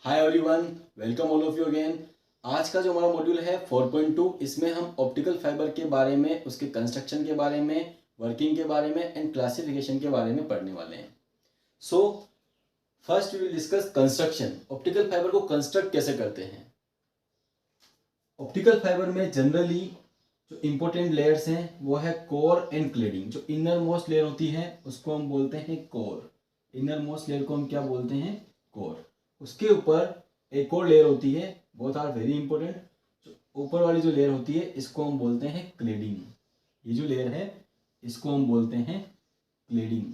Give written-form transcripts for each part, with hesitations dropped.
Hi everyone, welcome all of you again. आज का जो हमारा मॉड्यूल है 4.2, इसमें हम ऑप्टिकल फाइबर के बारे में, उसके कंस्ट्रक्शन के बारे में, वर्किंग के बारे में एंड क्लासिफिकेशन के बारे में पढ़ने वाले हैं। So first we will discuss construction. Optical fibre को कंस्ट्रक्ट कैसे करते हैं। ऑप्टिकल फाइबर में जनरली जो इंपॉर्टेंट लेयर्स हैं वो है कोर एंड क्लेडिंग। जो इनर मोस्ट लेयर होती है उसको हम बोलते हैं कोर। इनर मोस्ट लेयर को हम क्या बोलते हैं? कोर। उसके ऊपर एक और लेयर होती है, बोथ आर वेरी इंपॉर्टेंट। जो ऊपर वाली जो लेयर होती है इसको हम बोलते हैं क्लेडिंग। ये जो लेयर है इसको हम बोलते हैं क्लेडिंग।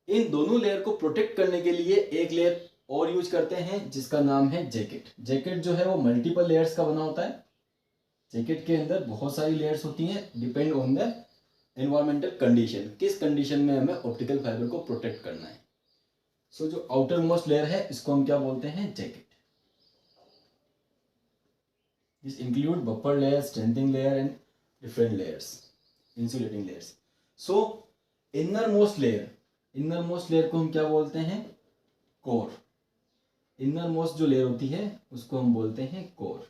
इन दोनों लेयर को प्रोटेक्ट करने के लिए एक लेयर और यूज करते हैं जिसका नाम है जैकेट। जैकेट जो है वो मल्टीपल लेयर्स का बना होता है। जैकेट के अंदर बहुत सारी लेयर्स होती हैं, depend on the environmental condition, किस कंडीशन में हमें ऑप्टिकल फाइबर को प्रोटेक्ट करना है। सो जो आउटर मोस्ट लेयर है इसको हम क्या बोलते हैं? Jacket. This include buffer layer, strengthening layer and different layers, insulating layers. So inner most layer को हम क्या बोलते हैं? कोर। इनर मोस्ट जो लेयर होती है उसको हम बोलते हैं कोर।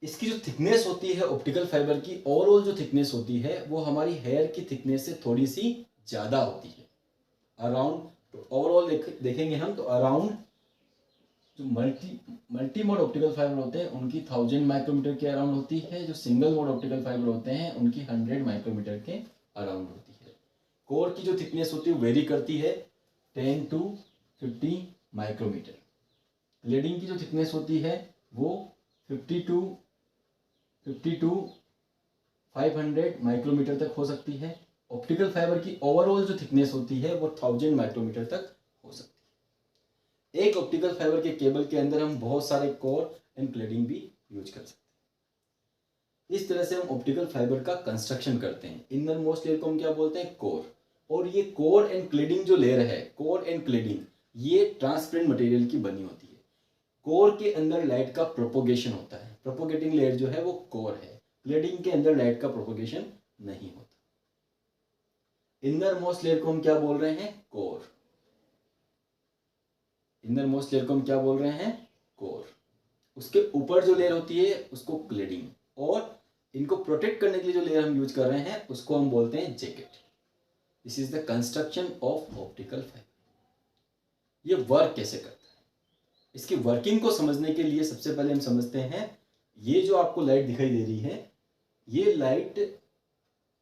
इसकी जो थिकनेस होती है ऑप्टिकल फाइबर की, ओवरऑल जो थिकनेस होती है वो हमारी हेयर की थिकनेस से थोड़ी सी ज़्यादा होती है। अराउंड ओवरऑल देखेंगे हम तो अराउंड जो मल्टी मोड ऑप्टिकल फाइबर होते हैं उनकी 1000 माइक्रोमीटर के अराउंड होती है। जो सिंगल मोड ऑप्टिकल फाइबर होते हैं उनकी 100 माइक्रोमीटर के अराउंड होती है। कोर की जो थिकनेस होती है वेरी करती है 10 to 50 माइक्रोमीटर। क्लेडिंग की जो थिकनेस होती है वो 50 to 500 माइक्रोमीटर तक हो सकती है। ऑप्टिकल फाइबर की ओवरऑल जो थिकनेस होती है वो 1000 माइक्रोमीटर तक हो सकती है। एक ऑप्टिकल फाइबर के केबल के अंदर हम बहुत सारे कोर एंड क्लेडिंग भी यूज कर सकते हैं। इस तरह से हम ऑप्टिकल फाइबर का कंस्ट्रक्शन करते हैं। इनर मोस्ट लेयर को हम क्या बोलते हैं? कोर। और ये कोर एंड क्लेडिंग जो लेयर है, कोर एंड क्लेडिंग, ये ट्रांसपेरेंट मटेरियल की बनी होती है। कोर के अंदर लाइट का प्रोपोगेशन होता है। प्रोपोगेटिंग लेयर जो है वो कोर है। क्लेडिंग के अंदर लाइट का प्रोपोगेशन नहीं होता। इनर मोस्ट लेयर को हम क्या बोल रहे हैं? कोर। इनर मोस्ट लेयर को हम क्या बोल रहे हैं? कोर। उसके ऊपर जो लेयर होती है उसको क्लेडिंग, और इनको प्रोटेक्ट करने के लिए जो लेयर हम यूज कर रहे हैं उसको हम बोलते हैं jacket. This is the construction of optical fibre. ये वर्क कैसे करता है, इसकी वर्किंग को समझने के लिए सबसे पहले हम समझते हैं, ये जो आपको लाइट दिखाई दे रही है, ये लाइट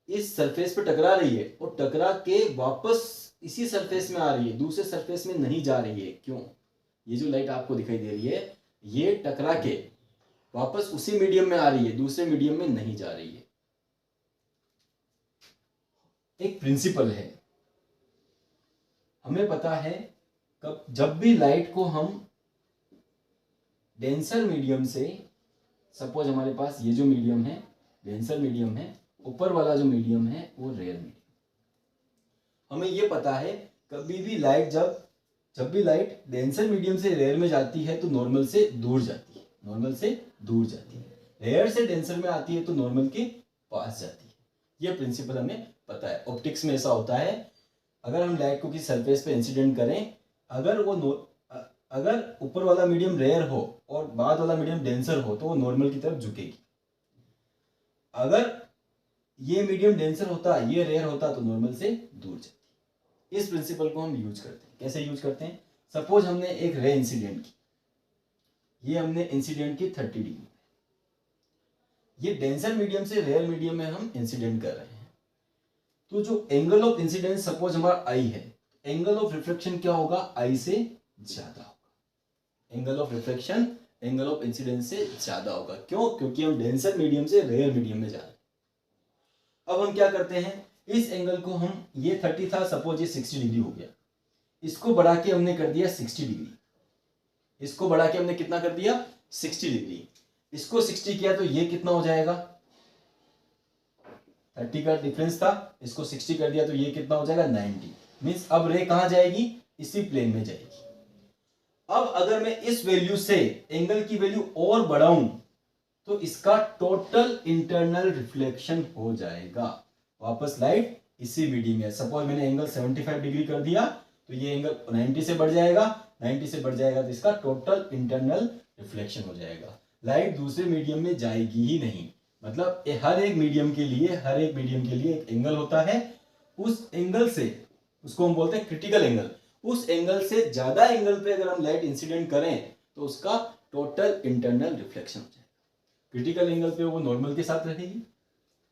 इस सरफेस पे टकरा रही है और टकरा के वापस इसी सरफेस में आ रही है, दूसरे सरफेस में नहीं जा रही है। क्यों? ये जो लाइट आपको दिखाई दे रही है ये टकरा के वापस उसी मीडियम में आ रही है, दूसरे मीडियम में नहीं जा रही है। एक प्रिंसिपल है, हमें पता है कब जब भी लाइट को हम डेंसर मीडियम से, सपोज हमारे पास ये जो मीडियम है डेंसर मीडियम है, ऊपर वाला जो मीडियम है वो रेयर मीडियम। हमें ये पता है कभी भी लाइट जब भी लाइट डेंसर मीडियम से रेयर में जाती है तो नॉर्मल से दूर जाती है, नॉर्मल से दूर जाती है। रेयर से डेंसर में आती है तो नॉर्मल के पास जाती है। ये प्रिंसिपल हमें पता है। ऑप्टिक्स में ऐसा होता है, अगर हम लाइट को किसी सरफेस पे इंसिडेंट करें, अगर ऊपर वाला मीडियम रेयर हो और बाद वाला मीडियम डेंसर हो तो वो नॉर्मल की तरफ झुकेगी। अगर ये मीडियम डेंसर होता, ये रेयर होता तो नॉर्मल से दूर जाती। इस प्रिंसिपल को हम यूज करते हैं। कैसे यूज करते हैं? सपोज हमने एक रे इंसिडेंट की, ये हमने इंसिडेंट की 30 डिग्री, ये डेंसर मीडियम से रेयर मीडियम में हम इंसिडेंट कर रहे हैं। तो जो एंगल ऑफ इंसिडेंस सपोज हमारा आई है, एंगल ऑफ रिफ्लेक्शन क्या होगा? आई से ज्यादा होगा। Angle of reflection angle of incidence से ज्यादा होगा। क्यों? क्योंकि हम डेंसर मीडियम से रेयर मीडियम में जा रहे हैं। अब हम क्या करते हैं, इस एंगल को हम, ये 30 था, सपोज ये 60 डिग्री हो गया, इसको बढ़ा के हमने कर दिया 60 डिग्री। इसको बढ़ा के हमने कितना कर दिया? 60 डिग्री। इसको 60 किया तो ये कितना हो जाएगा? 30 का डिफरेंस था, इसको 60 कर दिया तो ये कितना हो जाएगा? 90। मीन्स अब रे कहां जाएगी? इसी प्लेन में जाएगी। अब अगर मैं इस वैल्यू से एंगल की वैल्यू और बढ़ाऊं तो इसका टोटल इंटरनल रिफ्लेक्शन हो जाएगा, वापस लाइट इसी मीडियम में, सपोज मैंने एंगल 75 डिग्री कर दिया तो ये एंगल 90 से बढ़ जाएगा, 90 से बढ़ जाएगा तो इसका टोटल इंटरनल रिफ्लेक्शन हो जाएगा। लाइट दूसरे मीडियम में जाएगी ही नहीं। मतलब हर एक मीडियम के लिए एक एंगल होता है, उस एंगल से, उसको हम बोलते हैं क्रिटिकल एंगल, उस एंगल से ज्यादा एंगल पे अगर हम लाइट इंसिडेंट करें तो उसका टोटल इंटरनल रिफ्लेक्शन हो जाएगा। क्रिटिकल एंगल पे वो नॉर्मल के साथ रहेगी,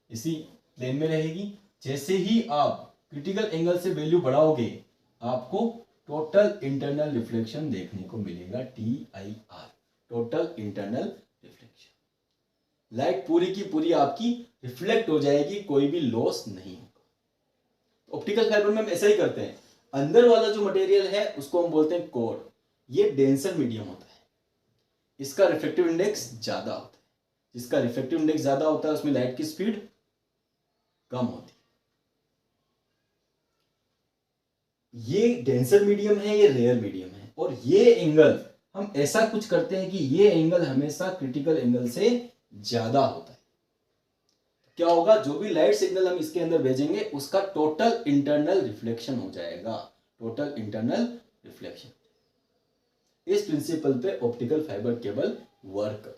इसी प्लेन में रहेगी। जैसे ही आप क्रिटिकल एंगल से वैल्यू बढ़ाओगे आपको टोटल इंटरनल रिफ्लेक्शन देखने को मिलेगा, TIR, total internal reflection. Light पूरी की पूरी आपकी रिफ्लेक्ट हो जाएगी, कोई भी लॉस नहीं होगा। ऑप्टिकल फाइबर में हम ऐसा ही करते हैं। अंदर वाला जो मटेरियल है उसको हम बोलते हैं कोर, ये डेंसर मीडियम होता है, इसका रिफ्लेक्टिव इंडेक्स ज्यादा होता है। जिसका रिफ्लेक्टिव इंडेक्स ज्यादा होता है उसमें लाइट की स्पीड कम होती है। ये डेंसर मीडियम है, ये रेयर मीडियम है, और ये एंगल हम ऐसा कुछ करते हैं कि ये एंगल हमेशा क्रिटिकल एंगल से ज्यादा होता है। क्या होगा, जो भी लाइट सिग्नल हम इसके अंदर भेजेंगे उसका टोटल इंटरनल रिफ्लेक्शन हो जाएगा, टोटल इंटरनल रिफ्लेक्शन। इस प्रिंसिपल पे ऑप्टिकल फाइबर केबल वर्क करती है।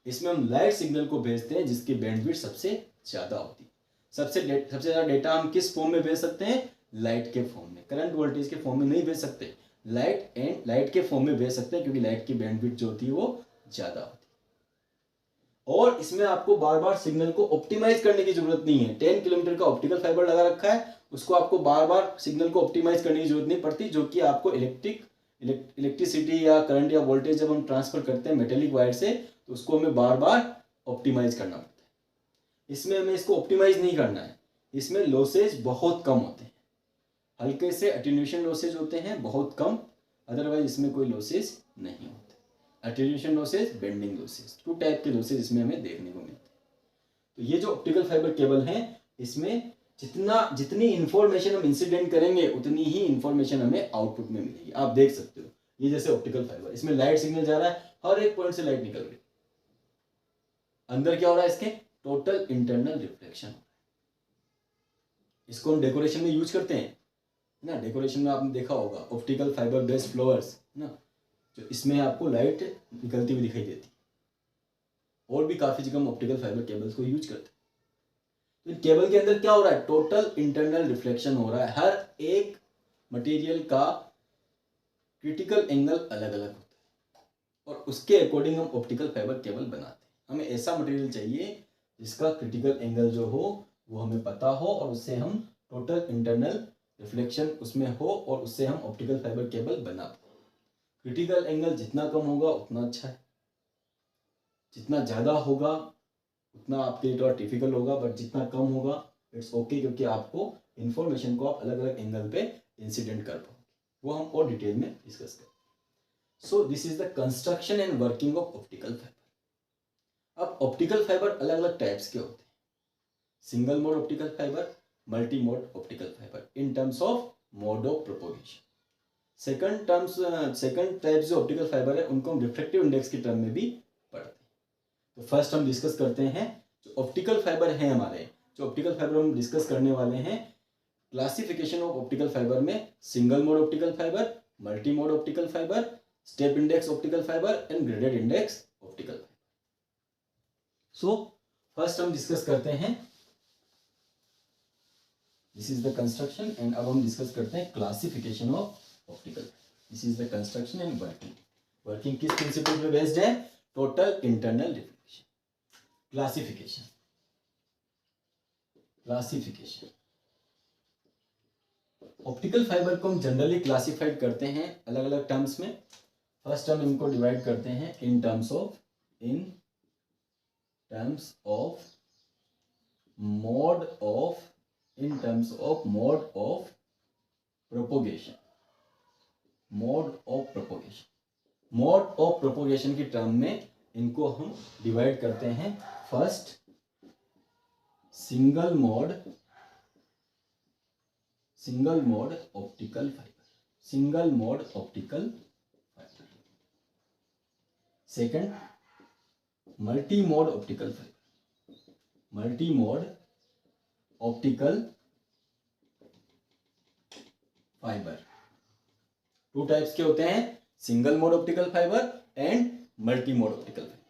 इसमें हम लाइट सिग्नल को भेजते हैं जिसकी बैंडविड्थ सबसे ज्यादा होती है। सबसे ज्यादा डेटा हम किस फॉर्म में भेज सकते हैं, लाइट के फॉर्म में। करंट वोल्टेज के फॉर्म में नहीं भेज सकते, लाइट के फॉर्म में भेज सकते हैं, क्योंकि लाइट की बैंडविड्थ जो होती है वो ज्यादा होती है। और इसमें आपको बार बार सिग्नल को ऑप्टिमाइज करने की जरूरत नहीं है। 10 किलोमीटर का ऑप्टिकल फाइबर लगा रखा है, उसको आपको बार बार सिग्नल को ऑप्टिमाइज करने की जरूरत नहीं पड़ती, जो कि आपको इलेक्ट्रिसिटी या करंट या वोल्टेज जब हम ट्रांसफर करते हैं मेटेलिक वायर से तो उसको हमें बार बार ऑप्टिमाइज करना पड़ता है। इसमें हमें इसको ऑप्टिमाइज नहीं करना है, इसमें लॉसेज बहुत कम होते हैं, हल्के से अटेन्यूएशन लॉसेज होते हैं बहुत कम, अदरवाइज इसमें कोई लॉसेज नहीं होते। Attenuation losses, bending losses, 2 type के लॉसेज इसमें हमें देखने को मिलते हैं। तो ये जो ऑप्टिकल फाइबर केबल है इसमें जितनी इंफॉर्मेशन हम इंसिडेंट करेंगे उतनी ही इंफॉर्मेशन हमें आउटपुट में मिलेगी। आप देख सकते हो ये जैसे ऑप्टिकल फाइबर, इसमें लाइट सिग्नल जा रहा है, हर एक पॉइंट से लाइट निकल रही है। अंदर क्या हो रहा है, इसके टोटल इंटरनल रिफ्लेक्शन। इसको हम डेकोरेशन में यूज करते हैं ना, डेकोरेशन में आपने देखा होगा ऑप्टिकल फाइबर बेस्ड फ्लावर्स ना, जो इसमें आपको लाइट निकलती हुई दिखाई देती है। और भी काफी जगह हम ऑप्टिकल फाइबर केबल्स को यूज करते हैं। तो केबल के अंदर क्या हो रहा है, टोटल इंटरनल रिफ्लेक्शन हो रहा है। हर एक मटेरियल का क्रिटिकल एंगल अलग अलग होता है और उसके अकॉर्डिंग हम ऑप्टिकल फाइबर केबल बनाते हैं। हमें ऐसा मटेरियल चाहिए जिसका क्रिटिकल एंगल जो हो वो हमें पता हो और उससे हम टोटल इंटरनल रिफ्लेक्शन उसमें हो और उससे हम ऑप्टिकल फाइबर केबल बना पाए। क्रिटिकल एंगल जितना कम होगा उतना अच्छा है, जितना ज़्यादा होगा उतना आपके लिए थोड़ा डिफिकल्ट होगा, बट जितना कम होगा इट्स ओके, क्योंकि आपको इन्फॉर्मेशन को आप अलग अलग एंगल पे इंसिडेंट कर पाओगे। वो हम और डिटेल में डिस्कस करें। So this is the construction and working of optical fibre. अब ऑप्टिकल फाइबर अलग अलग टाइप्स के होते हैं, single mode optical fibre, multi mode optical fibre, in terms of mode of propagation. Second type जो optical fibre है उनको हम रिफ्लेक्टिव इंडेक्स के टर्म में भी पढ़ते हैं। तो फर्स्ट हम डिस्कस करते हैं जो ऑप्टिकल फाइबर है हमारे, जो ऑप्टिकल फाइबर हम डिस्कस करने वाले हैं, क्लासिफिकेशन ऑफ ऑप्टिकल फाइबर में single mode optical fibre, multi mode optical fibre, step index optical fibre and graded index optical fibre. So first हम डिस्कस करते हैं, this is the construction, and अब हम डिस्कस करते हैं classification of optical. This is the construction and working किस principle पे based है, total internal reflection. Classification optical fibre को हम जनरली क्लासिफाइड करते हैं अलग अलग टर्म्स में। फर्स्ट हम इनको डिवाइड करते हैं इन terms of mode of propagation. Mode of propagation की टर्म में इनको हम डिवाइड करते हैं। First single mode optical fibre, second multi mode optical fibre. Two types के होते हैं, single mode optical fibre and multi mode optical fibre.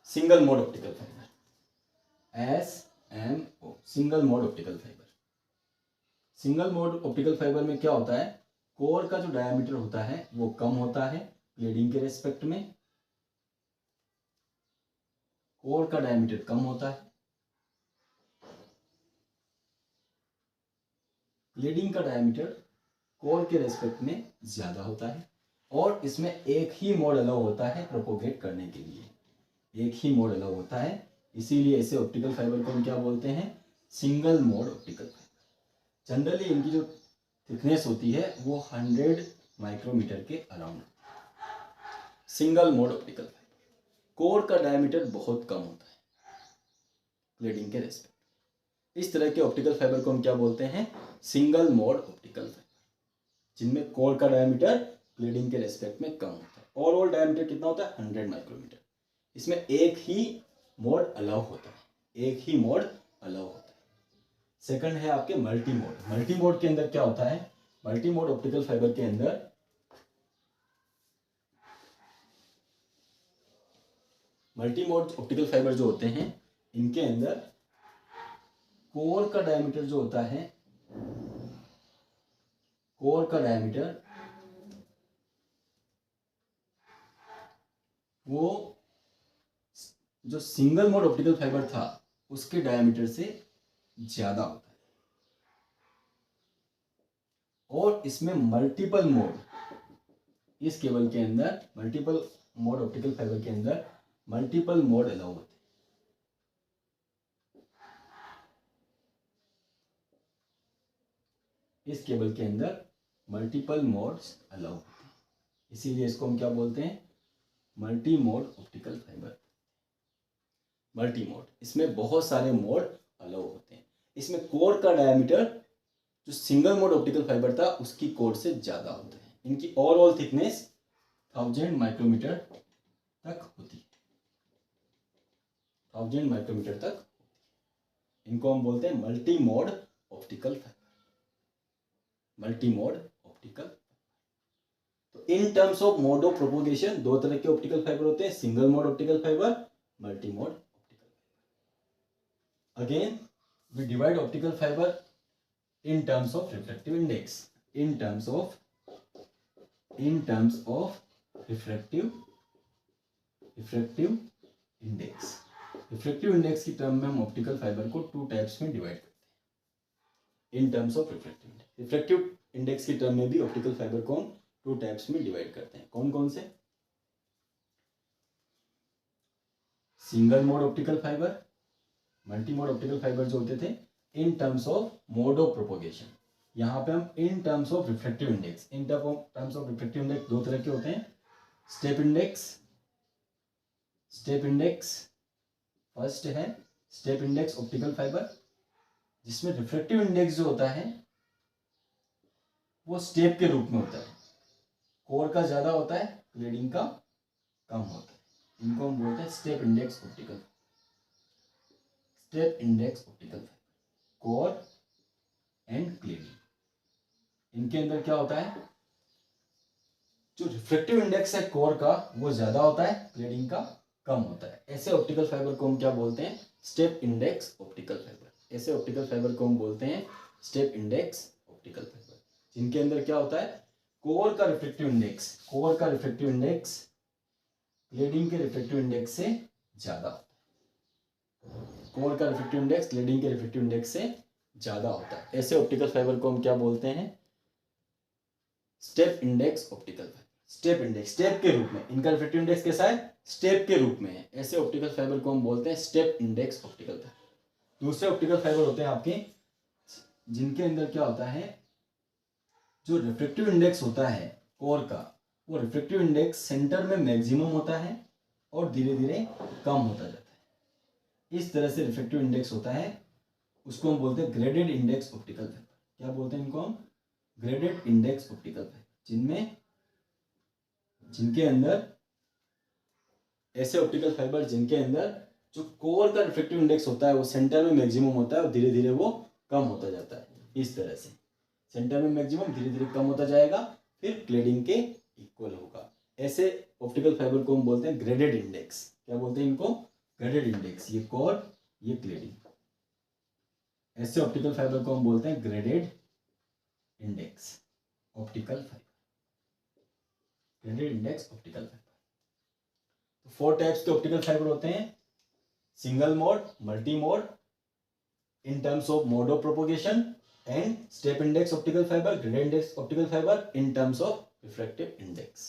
Single mode optical fibre, SMO, single mode optical fibre. Single mode optical fibre में क्या होता है, core का जो diameter होता है वो कम होता है क्लेडिंग के रेस्पेक्ट में। कोर का डायमीटर कम होता है, क्लेडिंग का डायमीटर कोर के रेस्पेक्ट में ज्यादा होता है, और इसमें एक ही मोड अलाउ होता है प्रोपोगेट करने के लिए, एक ही मोड अलाउ होता है। इसीलिए ऐसे ऑप्टिकल फाइबर को हम क्या बोलते हैं, single mode optical fibre. Generally इनकी जो थिकनेस होती है वो 100 माइक्रोमीटर के around. Single mode optical fibre, core का डायमीटर बहुत कम होता है क्लेडिंग के रेस्पेक्ट। इस तरह के ऑप्टिकल फाइबर को हम क्या बोलते हैं, सिंगल मोड ऑप्टिकल फाइबर, जिनमें कोर का डायमीटर क्लेडिंग के रेस्पेक्ट में कम होता है। ओवरऑल डायमीटर कितना होता है, 100 माइक्रोमीटर। इसमें एक ही मोड अलाउ होता है, एक ही मोड अलाउ होता है। सेकंड है आपके मल्टी मोड। मल्टी मोड के अंदर क्या होता है, मल्टी मोड ऑप्टिकल फाइबर के अंदर मल्टी मोड ऑप्टिकल फाइबर जो होते हैं इनके अंदर कोर का डायमीटर जो होता है, कोर का डायमीटर वो जो सिंगल मोड ऑप्टिकल फाइबर था उसके डायमीटर से ज्यादा होता है। और इसमें मल्टीपल मोड, इस केबल के अंदर मल्टीपल मोड ऑप्टिकल फाइबर के अंदर मल्टीपल मोड अलाउ होते हैं। इस केबल के अंदर मल्टीपल मोड्स अलाउ होते हैं, इसीलिए इसको हम क्या बोलते हैं, multi mode optical fibre. Multi mode, इसमें बहुत सारे मोड अलाउ होते हैं। इसमें कोर का डायमीटर जो सिंगल मोड ऑप्टिकल फाइबर था उसकी कोर से ज्यादा होता है। इनकी ओवरऑल थिकनेस 1000 माइक्रोमीटर तक होती है, 1000 माइक्रोमीटर तक। इनको हम बोलते हैं multi mode optical fibre, multi mode optical. तो in terms of mode of propagation दो तरह के ऑप्टिकल फाइबर होते हैं, single mode optical fibre, multi mode optical fibre. Again we divide optical fibre in terms of refractive index, in terms of refractive index। Refractive index की term में हम optical fibre को two types में divide करते हैं इन terms of refractive index. Refractive index की term में भी ऑप्टिकल फाइबर को हम टू टाइप्स में डिवाइड करते हैं। कौन कौन से, single mode optical fibre, multi mode optical fibre जो होते थे इन terms of mode of propagation. यहाँ पे हम इन terms of refractive index, in terms of refractive index दो तरह के होते हैं, step index, step index. First है स्टेप इंडेक्स ऑप्टिकल फाइबर, जिसमें रिफ्रैक्टिव इंडेक्स जो होता है वो स्टेप के रूप में होता है, कोर का ज्यादा होता है क्लेडिंग का कम होता है। इनको हम बोलते हैं step index optical, step index optical fibre, core and cladding. इनके अंदर क्या होता है, जो रिफ्रैक्टिव इंडेक्स है कोर का वो ज्यादा होता है, क्लेडिंग का कम होता है। ऐसे ऑप्टिकल फाइबर को हम क्या बोलते हैं, स्टेप इंडेक्स ऑप्टिकल फाइबर। ऐसे ऑप्टिकल फाइबर को हम बोलते हैं स्टेप इंडेक्स ऑप्टिकल फाइबर, जिनके अंदर क्या होता है, कोर का रिफ्रैक्टिव इंडेक्स, कोर का रिफ्रैक्टिव इंडेक्स क्लेडिंग के रिफ्रैक्टिव इंडेक्स से ज्यादा होता है, कोर का रिफ्रैक्टिव इंडेक्स क्लेडिंग के रिफ्रैक्टिव इंडेक्स से ज्यादा होता है। ऐसे ऑप्टिकल फाइबर को हम क्या बोलते हैं, step index optical fibre. Step index, step के रूप में, इनका रिफ्रैक्टिव इंडेक्स कैसा है, स्टेप के रूप में है। ऐसे ऑप्टिकल फाइबर को हम बोलते हैं स्टेप इंडेक्स ऑप्टिकल फाइबर। दूसरे ऑप्टिकल फाइबर होते हैं आपके, जिनके अंदर क्या होता है, जो रिफ्रैक्टिव इंडेक्स होता है कोर का, वो रिफ्रैक्टिव इंडेक्स सेंटर में मैक्सिमम होता है और धीरे धीरे कम होता जाता है। इस तरह से रिफ्रैक्टिव इंडेक्स होता है, उसको हम बोलते हैं ग्रेडेड इंडेक्स ऑप्टिकल फाइबर। क्या बोलते हैं इनको हम, ग्रेडेड इंडेक्स ऑप्टिकल फाइबर, जिनके अंदर ऐसे ऑप्टिकल फाइबर जिनके अंदर जो कोर का रिफ्रैक्टिव इंडेक्स होता है वो सेंटर में मैक्सिमम होता है और धीरे धीरे वो कम होता जाता है। इस तरह से सेंटर में मैक्सिमम, धीरे धीरे कम होता जाएगा, फिर क्लेडिंग के इक्वल होगा। ऐसे ऑप्टिकल फाइबर को हम बोलते हैं ग्रेडेड इंडेक्स। क्या बोलते हैं इनको? Graded index. ये कोर, ये क्लेडिंग। ऐसे ऑप्टिकल फाइबर को हम बोलते हैं graded index optical fibre. Graded index optical fibre. तो 4 टाइप्स के ऑप्टिकल फाइबर होते हैं: single mode, multi mode, in terms of mode of propagation, and step index optical fibre, graded index optical fibre in terms of refractive index.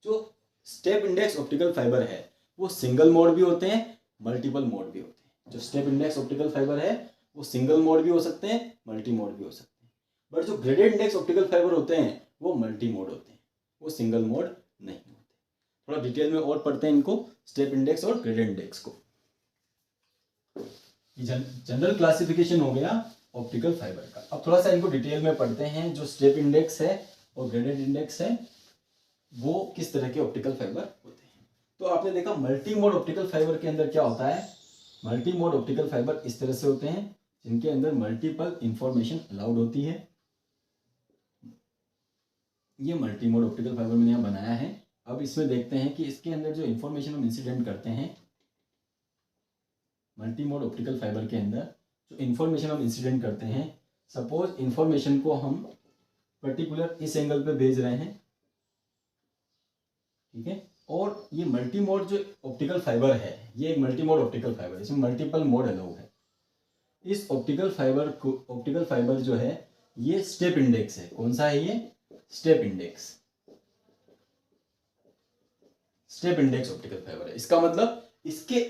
जो step index optical fibre है वो single mode भी होते हैं, multiple mode भी होते हैं। जो स्टेप इंडेक्स ऑप्टिकल फाइबर है वो सिंगल मोड भी हो सकते हैं, मल्टी मोड भी हो सकते हैं। बट जो ग्रेडेड इंडेक्स ऑप्टिकल फाइबर होते हैं वो मल्टी मोड होते हैं, वो सिंगल मोड नहीं होते। थोड़ा डिटेल में और पढ़ते हैं इनको, स्टेप इंडेक्स और ग्रेडेड इंडेक्स को। जनरल क्लासिफिकेशन हो गया ऑप्टिकल फाइबर का। अब थोड़ा सा इनको डिटेल में पढ़ते हैं। जो स्टेप इंडेक्स है और ग्रेडेड इंडेक्स है वो किस तरह के ऑप्टिकल फाइबर होते हैं। तो आपने देखा मल्टी मोड ऑप्टिकल फाइबर के अंदर क्या होता है। मल्टी मोड ऑप्टिकल फाइबर इस तरह से होते हैं जिनके अंदर मल्टीपल इंफॉर्मेशन अलाउड होती है। ये मल्टी मोड ऑप्टिकल फाइबर मैंने यहाँ बनाया है। अब इसमें देखते हैं कि इसके अंदर जो इंफॉर्मेशन हम इंसिडेंट करते हैं, मल्टी मोड ऑप्टिकल फाइबर के अंदर जो इंफॉर्मेशन हम इंसिडेंट करते हैं, सपोज इंफॉर्मेशन को हम पर्टिकुलर इस एंगल पे भेज रहे हैं, ठीक है। और ये मल्टी मोड जो ऑप्टिकल फाइबर है, ये एक मल्टी मोड ऑप्टिकल फाइबर है, इसमें मल्टीपल मोड अलाउ है। इस ऑप्टिकल फाइबर जो है ये स्टेप इंडेक्स है। कौन सा है ये? Step index. Step index optical fibre है। इसका मतलब इसके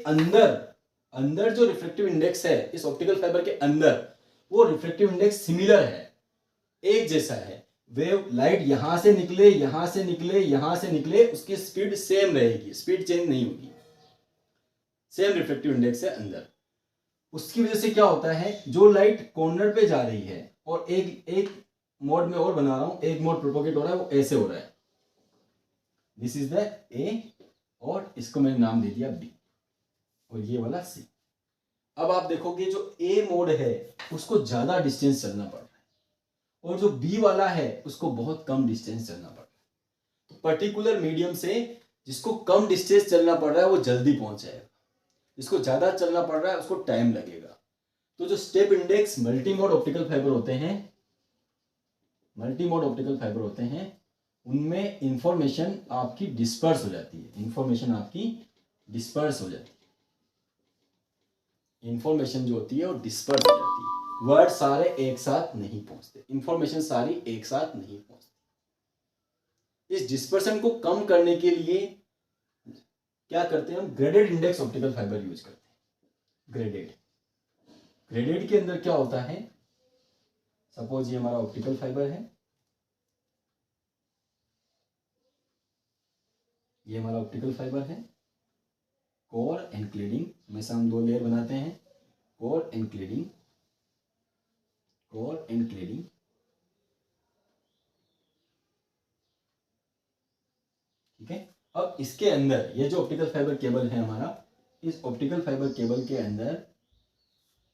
अंदर जो रिफ्रैक्टिव इंडेक्स है इस ऑप्टिकल फाइबर के अंदर, वो रिफ्रैक्टिव इंडेक्स सिमिलर है, एक जैसा है। वेव लाइट यहां से निकले, यहां से निकले, यहां से निकले, उसकी स्पीड सेम रहेगी, स्पीड चेंज नहीं होगी, सेम रिफ्रैक्टिव इंडेक्स है अंदर। उसकी वजह से क्या होता है, जो लाइट कॉर्नर पे जा रही है और एक मोड में और बना रहा हूं, एक मोड प्रोपोगेट हो रहा है, वो ऐसे हो रहा है। दिस इज द ए और इसको मैंने नाम दे दिया बी और ये वाला सी। अब आप देखोगे जो ए मोड है उसको ज्यादा डिस्टेंस चलना पड़ रहा है और जो बी वाला है उसको बहुत कम डिस्टेंस चलना पड़ रहा है। तो पर्टिकुलर मीडियम से जिसको कम डिस्टेंस चलना पड़ रहा है वो जल्दी पहुंच जाएगा, जिसको ज्यादा चलना पड़ रहा है उसको टाइम लगेगा। तो जो step index multi mode optical fibre होते हैं, मल्टी मोड ऑप्टिकल फाइबर होते हैं, उनमें इंफॉर्मेशन आपकी डिस्पर्स हो जाती है। इंफॉर्मेशन आपकी डिस्पर्स हो जाती है। इंफॉर्मेशन जो होती है वो डिस्पर्स हो जाती है। वर्ड सारे एक साथ नहीं पहुंचते, इंफॉर्मेशन सारी एक साथ नहीं पहुंचती। इस डिस्पर्सन को कम करने के लिए क्या करते हैं हम? Graded index optical fibre use करते हैं। ग्रेडेड के अंदर क्या होता है, सपोज ये हमारा ऑप्टिकल फाइबर है, ये हमारा ऑप्टिकल फाइबर है, कोर एंड क्लीडिंग। हमेशा हम 2 लेयर बनाते हैं, कोर एंड क्लीडिंग, कोर एंड क्लीडिंग, ठीक है। अब इसके अंदर ये जो ऑप्टिकल फाइबर केबल है हमारा, इस ऑप्टिकल फाइबर केबल के अंदर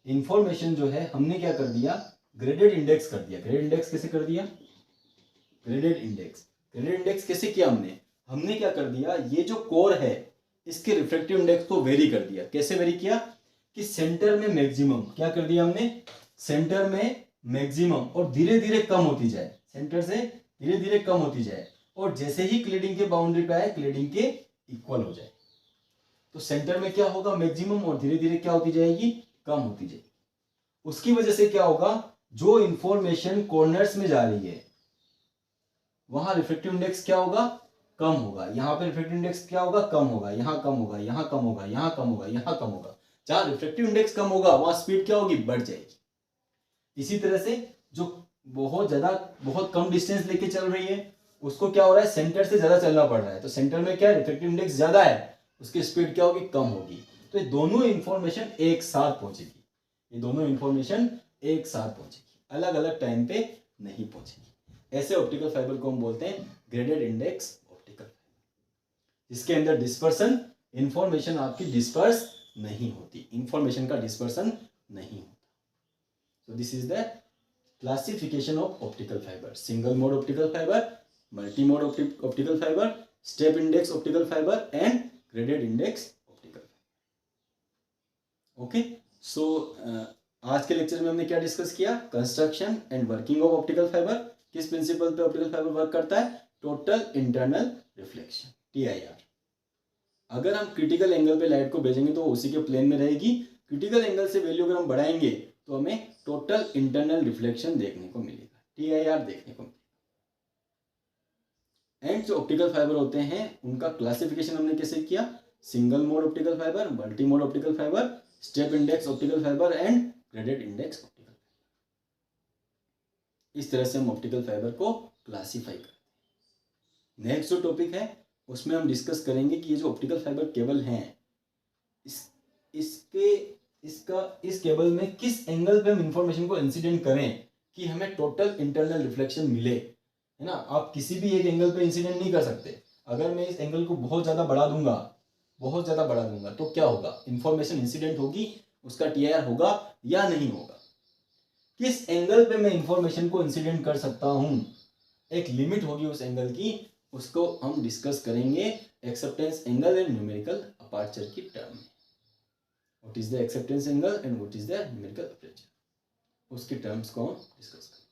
इंफॉर्मेशन जो है हमने क्या कर दिया, ग्रेडेड इंडेक्स कर दिया। ग्रेडेड इंडेक्स कैसे कर दिया? ग्रेडेड इंडेक्स कैसे किया हमने क्या कर दिया, ये जो कोर है इसके रिफ्रैक्टिव इंडेक्स को वेरी कर दिया। कैसे वेरी किया कि सेंटर में मैक्सिमम क्या कर दिया हमने, सेंटर में मैक्सिमम और धीरे धीरे कम होती जाए, सेंटर से धीरे धीरे कम होती जाए और जैसे ही क्लीडिंग के बाउंड्री पे आए क्लीडिंग के इक्वल हो जाए। तो सेंटर में क्या होगा, मैक्सिमम, और धीरे धीरे क्या होती जाएगी, कम होती जाएगी। उसकी वजह से क्या होगा, जो इंफॉर्मेशन कॉर्नर्स में जा रही है वहां रिफ्रैक्टिव इंडेक्स क्या होगा, कम होगा। यहां पे रिफ्रैक्टिव इंडेक्स क्या होगा, कम होगा। यहां कम होगा, यहां कम होगा, यहां कम होगा, यहां कम होगा। जहां रिफ्रैक्टिव इंडेक्स कम होगा वहां स्पीड क्या होगी, बढ़ जाएगी। इसी तरह से जो बहुत कम डिस्टेंस लेके चल रही है उसको क्या हो रहा है, सेंटर से ज्यादा चलना पड़ रहा है। तो सेंटर में क्या रिफ्रैक्टिव इंडेक्स ज्यादा है, उसकी स्पीड क्या होगी, कम होगी। तो ये दोनों इंफॉर्मेशन एक साथ पहुंचेगी, ये दोनों इंफॉर्मेशन एक साथ पहुंचेगी, अलग अलग टाइम पे नहीं पहुंचेगी। ऐसे ऑप्टिकल फाइबर को हम बोलते हैं ग्रेडेड इंडेक्स ऑप्टिकल फाइबर, जिसके अंदर डिस्पर्सन, इंफॉर्मेशन आपकी डिस्पर्स नहीं होती, इंफॉर्मेशन का डिस्पर्सन नहीं होता। So this is the classification of optical fibre, single mode optical fibre, multi mode optical fibre, step index optical fibre and graded index optical fibre. Okay, so आज के lecture में हमने क्या डिस्कस किया? Construction and working of optical fibre. किस principle पे optical fibre work करता है? Total internal reflection, TIR। अगर हम क्रिटिकल एंगल पे लाइट को भेजेंगे तो उसी के प्लेन में रहेगी। क्रिटिकल एंगल से वैल्यू अगर हम बढ़ाएंगे तो हमें टोटल इंटरनल रिफ्लेक्शन देखने को मिलेगा, TIR देखने को मिलेगा। एंड जो ऑप्टिकल फाइबर होते हैं उनका क्लासिफिकेशन हमने कैसे किया? Single mode optical fibre, multi mode optical fibre, step index optical fibre and graded index optical fibre. इस तरह से हम ऑप्टिकल फाइबर को क्लासीफाई करते हैं। नेक्स्ट जो टॉपिक है उसमें हम डिस्कस करेंगे कि ये जो ऑप्टिकल फाइबर केबल हैं इस केबल में किस एंगल पे हम इंफॉर्मेशन को इंसिडेंट करें कि हमें टोटल इंटरनल रिफ्लेक्शन मिले, है ना। आप किसी भी एक एंगल पे इंसिडेंट नहीं कर सकते। अगर मैं इस एंगल को बहुत ज़्यादा बढ़ा दूंगा तो क्या होगा? इंफॉर्मेशन इंसिडेंट होगी, उसका TIR होगा या नहीं होगा। किस एंगल पे मैं इंफॉर्मेशन को इंसिडेंट कर सकता हूं, एक लिमिट होगी उस एंगल की, उसको हम डिस्कस करेंगे acceptance angle and numerical aperture की टर्म में। What is the acceptance angle and what is the numerical aperture, उसकी टर्म्स को हम डिस्कस करेंगे।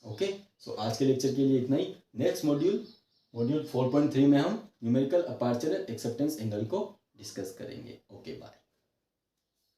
ओके, सो आज के लेक्चर के लिए इतना ही। नेक्स्ट मॉड्यूल 4.3 में हम numerical aperture and acceptance angle को डिस्कस करेंगे। Okay, bye.